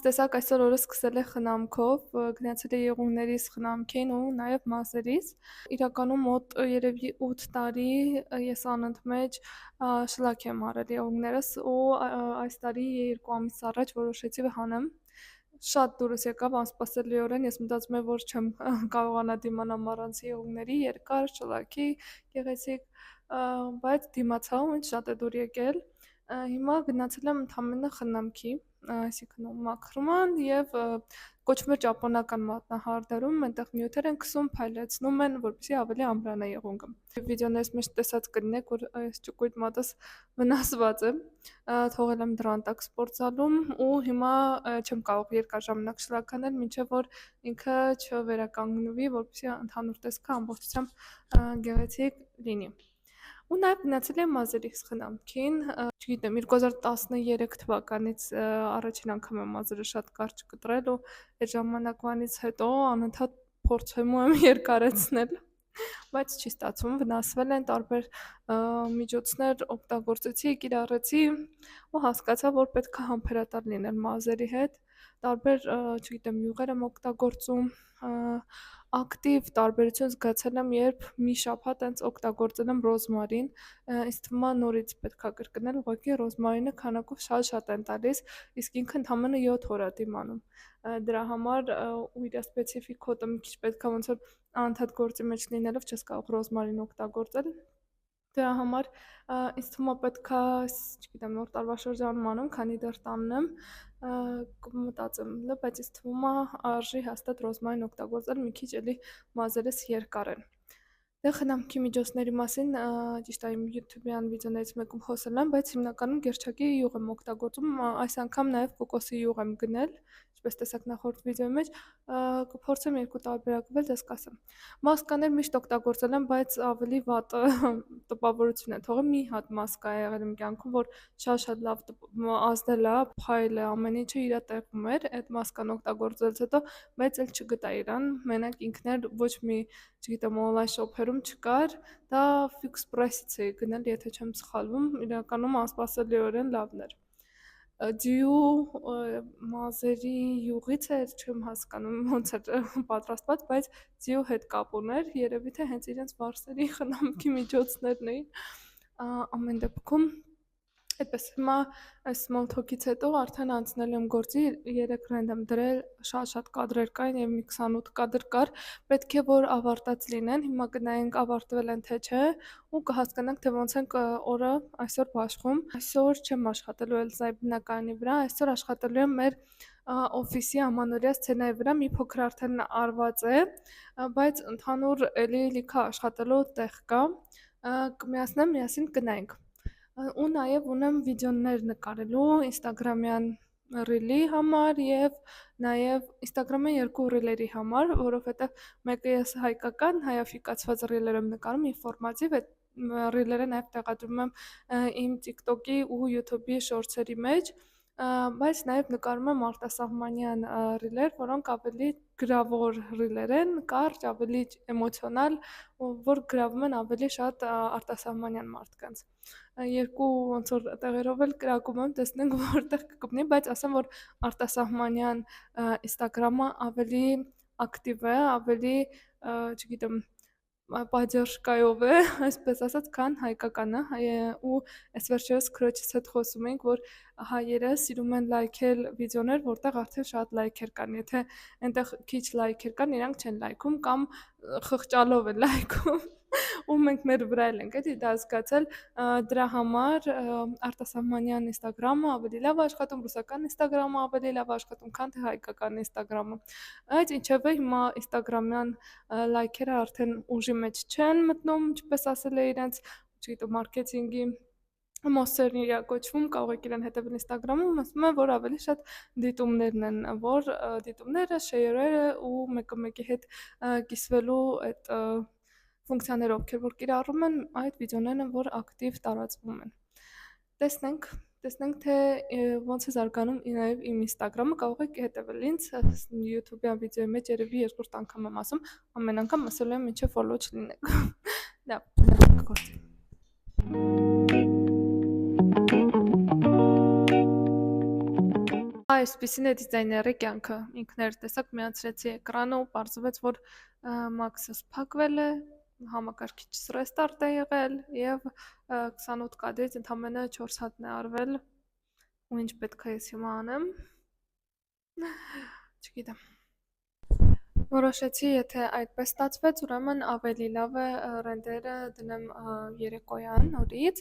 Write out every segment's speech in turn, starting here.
տեսակ այսօր օրը սկսել է խնամքով, գնացել է եղունգներիս խնամքին ու նաև մազերիս։ Իրականում մոտ երևի 8 տարի ես անընդմեջ շլակ եմ արել եղունգներս ու այս տարի 2 ամիս առաջ որոշեցի հանեմ։ Շատ դուրս եկավ անսպասելիորեն, ես մտածում եմ, որ չեմ կարողանա դիմանալ առանց եղունգների, երկար, շլաքի, գեղեցիկ, բայց դիմացա ու ինձ շատ է դուր եկել։ Հիմա գնացել եմ ընդամենը խնամքի, այսինքն մաքրման եւ կոչվում է ճապոնական մատնահարդարում, այնտեղ նյութեր են քսում, փայլեցնում են, որպեսզի ավելի ամրանա եղունգը։ Վիդեոներից մեջ տեսած կլինեք, որ այս ճկույտ մատս վնասված է, թողել եմ դրան տակ սպորտզալում ու հիմա չեմ կարող երկար ժամանակ շլակ անել, մինչև որ ինքը չվերականգնվի, որպեսզի ընդհանուր տեսքը ամբողջությամբ գեղեցիկ լինի։ Ու նաև գնացել եմ մազերիս խնամքին, չգիտեմ, 2013 թվականից առաջին անգամ եմ մազերը շատ կարճ կտրել ու այդ ժամանակվանից հետո անընդհատ փորձում եմ երկարեցնել, բայց չի ստացվում, վնասվել են տարբեր միջոցներ օգտագործեցի, կիրառեցի ու հասկացա, որ պետք է համբերատար լինել մազերի հետ, տարբեր, չգիտեմ, յուղեր եմ օգտագործում, ակտիվ տարբերություն զգացել եմ, երբ մի շաբաթ հենց օգտագործել եմ ռոզմարին, ինձ թվում է նորից պետք է կրկնել, ուղղակի ռոզմարինը քանակով շատ են տալիս, իսկ ինքը ընդամենը 7 օր է դիմանում։ Դրա համար ու իր սպეციფიկ հոտը մի քիչ պետք է ոնց որ անընդհատ գործի մեջ լինելով չես կարող ռոզմարին օգտագործել։ Դրա համար ինձ թվում է պետք է, չգիտեմ, նոր տարվա շրջանում անեմ, քանի դեռ տանն եմ, կմտածեմ, բայց ինձ թվում է արժի հաստատ ռոզմարին օգտագործել, մի քիչ էլի մազերս երկար են։ Դե խնամքի միջոցների մասին ճիշտ է իմ YouTube-յան վիդեոներից մեկում խոսել եմ, բայց հիմնականում գերչակի յուղ եմ օգտագործում, այս անգամ նաև կոկոսի յուղ եմ գնել, ինչպես տեսակ նախորդ վիդեոյի մեջ, կփորձեմ երկու տարբերակվել, դες կասեմ։ Մասկաներ միշտ օգտագործել եմ, բայց ավելի վատ տպավորություն է թողել, մի հատ մասկա է եղել իմ կյանքում, որ շատ լավ ազդել է, փայլ է, ամեն ինչը իր տեղում էր, այդ մասկան օգտագործելուց հետո մեծ էլ չգտա իրան, մենակ ինքն էլ ոչ մի, չգիտեմ, օնլայն շոփերում չկար, դա Fix Price-ից էի գնել, եթե չեմ սխալվում, իրականում անսպասելիորեն լավն էր։ Դյու մազերի յուղից է, չեմ հասկանում ոնց էր պատրաստված, բայց դյու հետ կապ ուներ, երևի թե հենց իրենց վարսերի խնամքի միջոցներն էին, ամեն դեպքում այդպես հիմա այս small talk-ից հետո արդեն անցնել եմ գործի, 3 ռենդ եմ դրել, շատ կադրեր կային եւ մի 28 կադր կար, պետք է որ ավարտած լինեն, հիմա գնայինք ավարտվել են թե չէ ու կհասկանանք թե ոնց ենք օրը այսօր բաշխում։ Այսօր չեմ աշխատելու Էլզայի բնակարանի վրա, այսօր աշխատելու եմ մեր օֆիսի ամանորյա սցենայի վրա, մի փոքր արդեն արված է, բայց ընդհանուր էլի լիքը աշխատելու տեղ կա, կմիացնեմ, միասին գնայինք։ Ու նաև ունեմ վիդեոներ նկարելու Instagram-յան ռիլի համար եւ նաև Instagram-յան 2 ռիլերի համար, որովհետեւ մեկը ես հայկական, հայաֆիկացված ռիլեր եմ նկարում, ինֆորմատիվ, այդ ռիլերը նաև տեղադրում եմ իմ TikTok-ի ու YouTube-ի շորցերի մեջ, բայց նաև նկարում եմ արտասահմանյան ռիլեր, որոնք ավելի գրավոր ռիլեր են, կարճ, ավելի էմոցիոնալ, որ գրավում են ավելի շատ արտասահմանյան մարդկանց։ Երկու ոնց որ տեղերով էլ կրակում եմ, տեսնենք որտեղ կգտնի, բայց ասեմ, որ արտասահմանյան Instagram-ը ավելի ակտիվ է, ավելի, չգիտեմ, պատերժկայով է, այսպես ասած, քան հայկականը, ու այս վերջերս քրոջս հետ խոսում ենք, որ հայերը սիրում են լայքել վիդեոներ, որտեղ արդեն շատ լայքեր կան, եթե այնտեղ քիչ լայքեր կան, իրանք չեն լայքում կամ խղճալով են լայքում, ու մենք մեր վրա ենք էլի դա զգացել, դրա համար արտասահմանյան Instagram-ը ավելի լավ աշխատում, ռուսական Instagram-ը ավելի լավ աշխատում, քան թե հայկական Instagram-ը։ Այդ ինչևէ հիմա Instagram-յան լայքերը արդեն ուժի մեջ չեն մտնում, ինչպես ասել է իրենց, չգիտեմ, մարքեթինգի մոսերն իրա կոչվում, կարող եք իրեն հետևել Instagram-ում, ասում են, որ ավելի շատ դիտումներն են, որ դիտումները, շեյրերը ու մեկը մեկի հետ կիսվելու այդ ֆունկցիաները, ովքեր որ կիրառում են, այդ վիդեոներն են, որ ակտիվ տարածվում են։ Տեսնենք թե ոնց է զարգանում նաև իմ Instagram-ը, կարող եք հետևել ինձ, YouTube-յան վիդեոյի մեջ երևի երկրորդ անգամ եմ ասում, ամեն անգամ ասելու եմ մինչև follow չլինեք։ Դա գործի։ այսպեսին է դիզայների կյանքը։ Ինքն էր տեսակ միացրեցի էկրանը ու պարզվեց, որ Max-ս փակվել է, համակարգիչս restart է եղել եւ 28 կադրից ընդամենը 4 հատն է արվել։ Ու ինչ պետք է ես հիմա անեմ։ Չգիտեմ։ Որոշեցի, եթե այդպես ստացվեց, ուրեմն ավելի լավ է ռենդերը դնեմ երեկոյան նորից,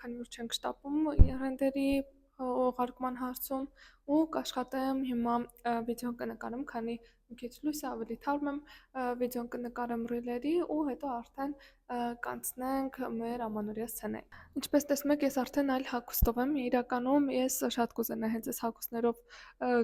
քանի որ չենք շտապում ռենդերի ուղարկման հարցում ու կաշխատեմ հիմա վիդեոն կնկարեմ, քանի մի քիչ լույսը ավելի թարմ եմ, վիդեոն կնկարեմ ռիլերի ու հետո արդեն կանցնենք մեր ամանորյա սցենային։ Ինչպես տեսնում եք, ես արդեն այլ հագուստով եմ, իրականում ես շատ կուզենա հենց այս հագուստներով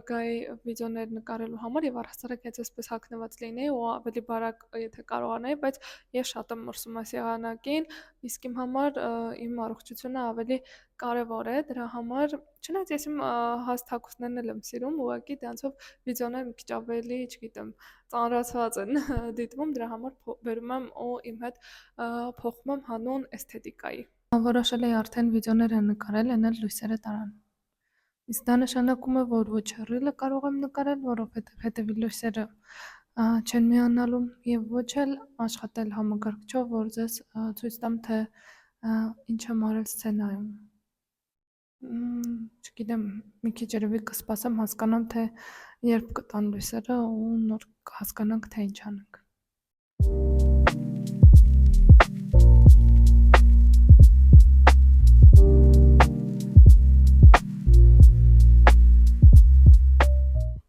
գայի վիդեոներ նկարելու համար եւ առհասարակ հենց այսպես հագնված լինեի ու ավելի բարակ եթե կարողանայի, բայց ես շատ եմ մրսում այս եղանակին, իսկ իմ համար իմ առողջությունը ավելի կարևոր է, դրա համար չնայած ես իմ հաստ հագուստներն էլ եմ սիրում, ուղղակի դրանցով վիդեոներ մի քիչ ավելի, չգիտեմ, ծանրացված են դիտվում, դրա համար բերում եմ ու իմ հետ փոխում եմ հանուն էսթետիկայի։ Որոշել էի արդեն վիդեոներ եմ նկարել, այն էլ լույսերը տարան։ Իսկ դա նշանակում է, որ ոչ ռիլը կարող եմ նկարել, որովհետև հետևի լույսերը չեն միանալու եւ ոչ էլ աշխատել համակարգչով, որ ձեզ ցույց տամ, թե ինչ եմ արել սցենարում։ Չգիտեմ, մի քիչ երևի կսպասեմ, հասկանամ, թե երբ կտան լույսերը ու նոր կհասկանանք, թե ինչ անենք։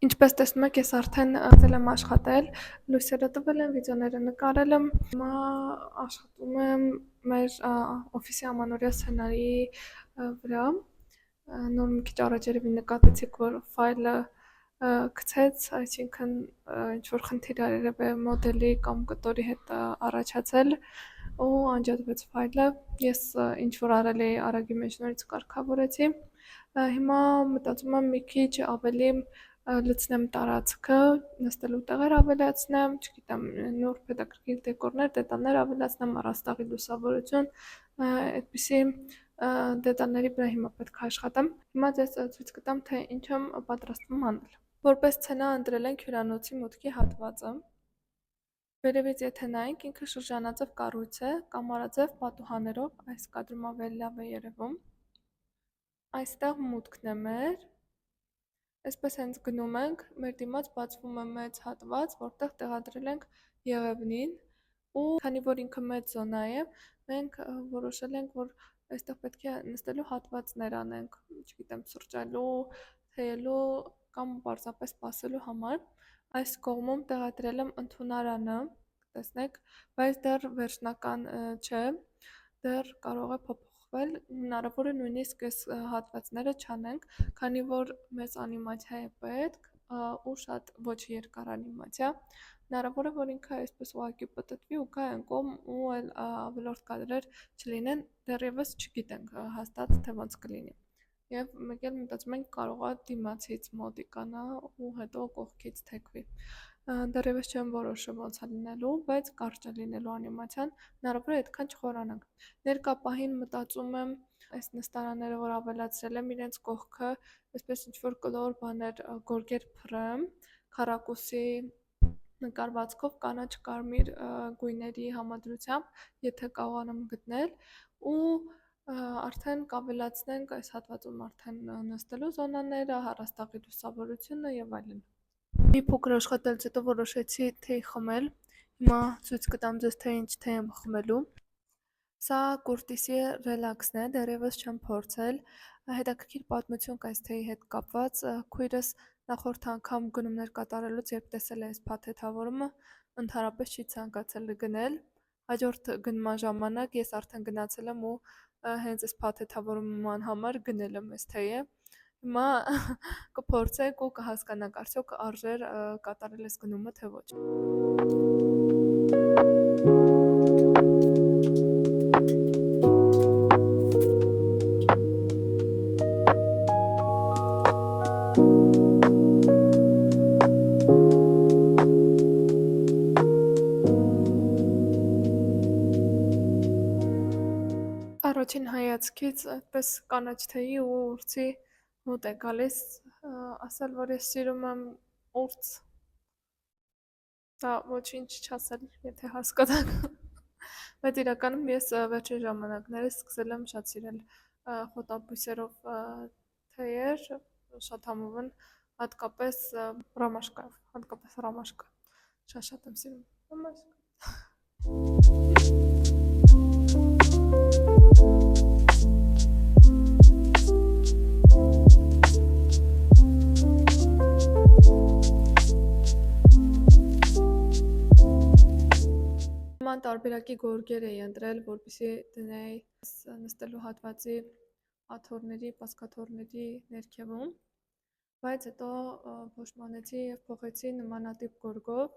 Ինչպես տեսնում եք, ես արդեն ացել եմ աշխատել, լույսերը տվել եմ, վիդեոները նկարել եմ, հիմա աշխատում եմ մեր օֆիսի ամանորյա սցենարի վրա, նոր մի քիչ առաջ երևի նկատեցիք, որ ֆայլը գցեց, այսինքն ինչ-որ խնդիր երևի մոդելի կամ կտորի հետ առաջացել ու անջատվեց ֆայլը, ես ինչ-որ արել էի արագի մեջ նորից կարգավորեցի, հիմա մտածում եմ մի քիչ ավելի լցնեմ տարածքը, նստելու տեղեր ավելացնեմ, չգիտեմ, նուրբ հետաքրքիր դեկորներ, դետալներ ավելացնեմ, առաստաղի լուսավորություն, այդպիսի դետալների վրա հիմա պետք է աշխատեմ։ Հիմա ձեզ ցույց կտամ, թե ինչ եմ պատրաստվում անել։ Որպես սցենա ընտրել ենք հյուրանոցի մուտքի հատվածը։ Վերևից եթե նայենք, ինքը շրջանաձև կառույց է, կամարաձև պատուհաններով, այս կադրում ավելի լավ է երևում։ Այստեղ մուտքն է մեր։ Այսպես հենց գնում ենք, մեր դիմաց բացվում է մեծ հատված, որտեղ տեղադրել ենք եղևնին ու քանի որ ինքը մեծ զոնա է, մենք որոշել ենք, որ այստեղ պետք է նստելու հատվածներ անենք, չգիտեմ, սրճելու, թեյելու կամ պարզապես սպասելու համար։ Այս կողմում տեղադրել եմ ընդունարանը, տեսնեք, բայց դեռ վերջնական չէ, դեռ կարող է փոփոխվել, հնարավոր է նույնիսկ այս հատվածները չանենք, քանի որ մեծ անիմացիա է պետք ու շատ ոչ երկար անիմացիա, հնարավոր է, որ ինքը այսպես ուղղակի պտտվի ու գա այն կողմ ու այլ ավելորդ կադրեր չլինեն, դեռևս չգիտենք հաստատ թե ոնց կլինի։ Եվ մեկ էլ մտածում ենք կարող է դիմացից մոտիկանա ու հետո կողքից թեքվի։ Դեռևս չեմ որոշում ոնց է լինելու, բայց կարճ է լինելու անիմացիան, հնարավոր է այդքան չխորանանք։ Ներկա պահին մտածում եմ այս նստարանները, որ ավելացրել եմ իրենց կողքը, այսպես ինչ-որ կլոր բաներ գորգեր փռեմ, քառակուսի նկարվածքով կանաչ կարմիր գույների համադրությամբ, եթե կարողանամ գտնել ու արդեն կավելացնենք այս հատվածում արդեն նստելու զոնաները, առաստաղի լուսավորությունը եւ այլն։ Մի փոքր աշխատելուց հետո որոշեցի թեյ խմել, հիմա ցույց կտամ ձեզ թե ինչ թեյ եմ խմելու։ Սա Կուրտիսի ռելաքսն է, դեռևս չեմ փորձել, հետաքրքիր պատմություն կա այս թեյի հետ կապված, քույրս նախորդ անգամ գնումներ կատարելուց երբ տեսել է այս փաթեթավորումը, ընդհանրապես չի ցանկացել գնել, հաջորդ գնման ժամանակ ես արդեն գնացել եմ ու հենց այս փաթեթավորման համար գնել եմ այս թեյը, հիմա կփորձենք ու կհասկանանք արդյոք արժեր կատարել այս գնումը թե ոչ։ Առաջին հայացքից այդպես կանաչ թեյի ու ուրցի հոտ է գալիս, ասել, որ ես սիրում եմ ուրց, դա ոչինչ չասել, եթե հասկանաք։ Բայց իրականում ես վերջին ժամանակներս սկսել եմ շատ սիրել խոտաբույսերով թեյեր, շատ համով են, հատկապես ռոմաշկայով, հատկապես ռոմաշկա։ Շատ եմ սիրում ռոմաշկա։ Նման տարբերակի գորգեր էի ընտրել, որպեսզի դնեի նստելու հատվածի աթոռների, բազկաթոռների ներքևում, բայց հետո փոշմանեցի եւ փոխեցի նմանատիպ գորգով։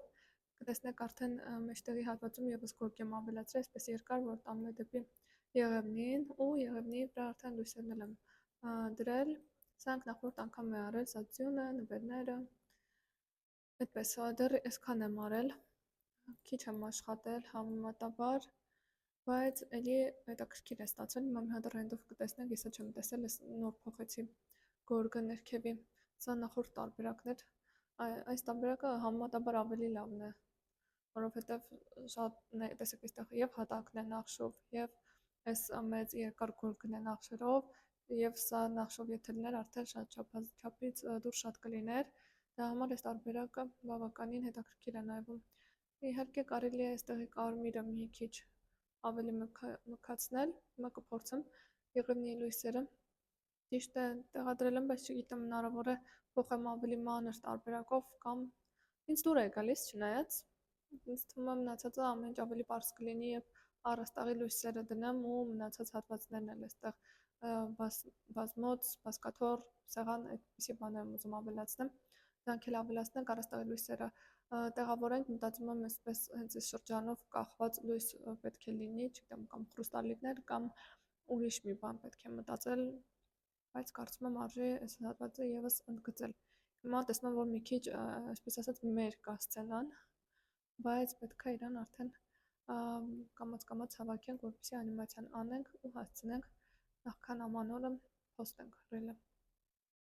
Կտեսնեք արդեն մեջտեղի հատվածում եւս գորգ եմ ավելացրել, այսպես երկար, որ տանում է դեպի եղևնին, ու եղևնի վրա արդեն լույսերն եմ դրել։ Սրանք նախորդ անգամ է արել, սա ձյունը, նվերները։ Այդպես դեռ այսքան եմ արել, քիչ եմ աշխատել համեմատաբար, բայց էլի հետաքրքիր է ստացվել։ Հիմա մի հատ ռենդով կտեսնենք, ես չեմ տեսել, ես նոր փոխեցի գորգը ներքևի։ Սա նախորդ տարբերակն էր։ Այս տարբերակը համեմատաբար ավելի լավն է, որովհետև շատ տեսեք այստեղ եւ հատակն է նախշով, եւ այս մեծ երկար գորգն է նախշերով, եւ սա նախշով եթե լիներ արդեն շատ չափից դուրս շատ կլիներ։ Դա համար այս տարբերակը բավականին հետաքրքիր է նայվում։ Իհարկե կարելի է այստեղի կարմիրը մի քիչ ավելի մքացնել, հիմա կփորձեմ եղևնի լույսերը ճիշտ է տեղադրել եմ, բայց չգիտեմ հնարավոր է փոխեմ ավելի մանր տարբերակով կամ ինձ դուր է գալիս չնայած ինձ թվում է մնացածը ամեն ինչ ավելի պարզ կլինի եւ առաստաղի լույսերը դնեմ ու մնացած հատվածներն էլ այստեղ բազմոց, բազկաթոռ, սեղան այդպիսի բաներ եմ ուզում ավելացնեմ։ Դրանք էլ ավելացնենք առաստաղի լույսերը տեղավորենք, մտածում եմ այսպես հենց այս շրջանով կախված լույս պետք է լինի, չգիտեմ, կամ խրուստալիկներ կամ ուրիշ մի բան պետք է մտածել, բայց կարծում եմ արժի այս հատվածը եւս ընդգծել։ Հիմա տեսնում եմ, որ մի քիչ, այսպես ասած, մեր կա սցենան, բայց պետք է իրան արդեն կամաց հավաքենք, որպեսզի անիմացիան անենք ու հասցնենք նախքան ամանորը post ենք ռիլը։